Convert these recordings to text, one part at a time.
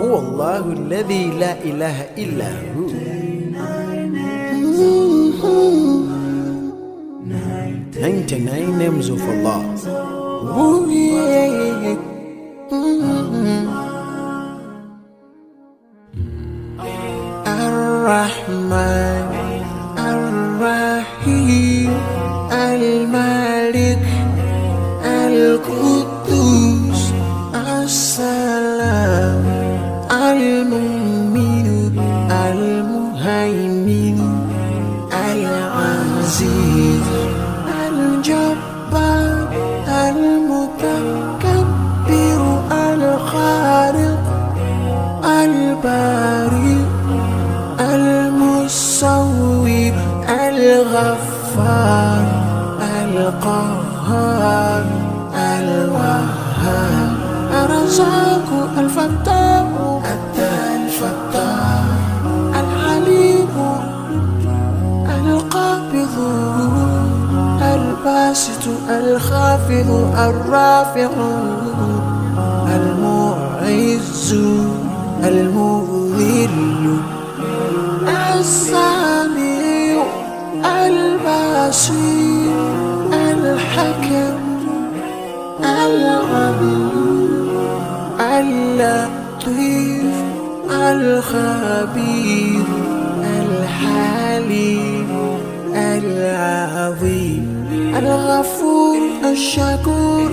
هو الله الذي لا إله إلا هو. 99 names of Allah. Ooh, yeah. Ar-Rahman, Ar-Rahim, Al-Malik, Al-Quddus, As-Salam, Al-Mu'min, Al-Muhaymin, Al-Aziz, Al-Jabbar, Al-Mutakabbir, Al-Khaliq, Al-Bari, Al-Musawwir, Al-Ghaffar, Al-Qahhar, Al-Wahhab, Ar-Razzaq, Al-Fattah, Al-Fattah, Al-Alim, Al-Qabid, Al-Basit, Al-Khafid, Al-Rafi', Al-Mu'izz, Al-Mudhill, السميع البصير الحكم العليم اللطيف الخبير الحليم العظيم الغفور الشكور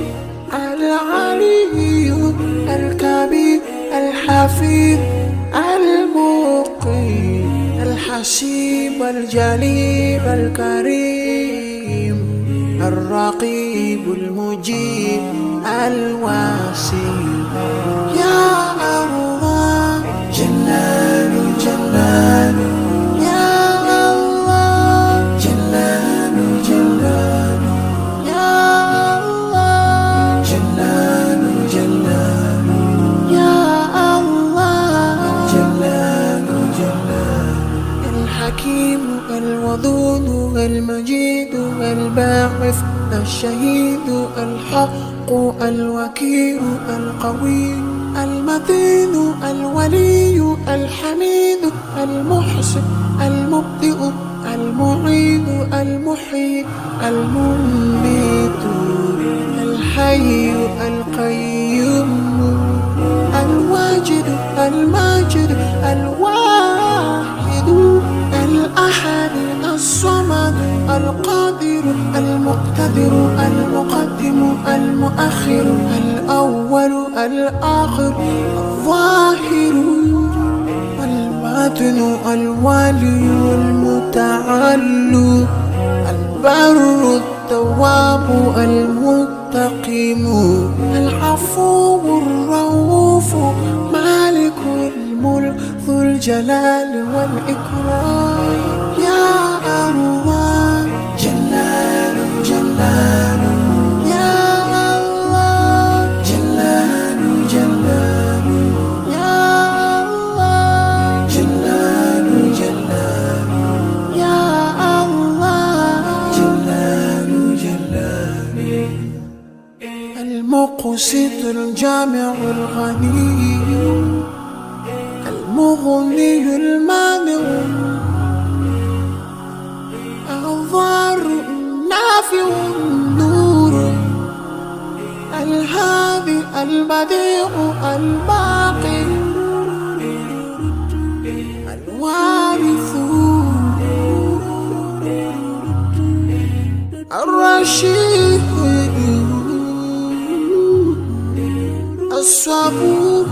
العلي الكبير الحفيظ المقيم الحسيب الجليل الكريم الرقيب المجيب الواسع يا الله جلال جلال يا الله جلال جلال يا الله جلال جلال يا الله جلال جلال الحكيم الودود المجيد الباعث الشهيد الحق الوكيل القوي المتين الولي الحميد المحسن المبدئ المعيد المحيي المميت الحي القيوم الواجد الماجد الواحد الأحد الصمد القادر المقتدر المقدم المؤخر الأول الآخر الظاهر الباطن الوالي المتعالي البر التواب المنتقم العفو الرؤوف مالك الملك ذو الجلال والإكرام يا الله جلال جلال يا الله جلال جلال يا الله جلال جلال يا الله جلال جلال المقسط الجامع الغني المغني المانع الضار النافع النور الهادي البديع الباقي الوارث الرشيد الصبور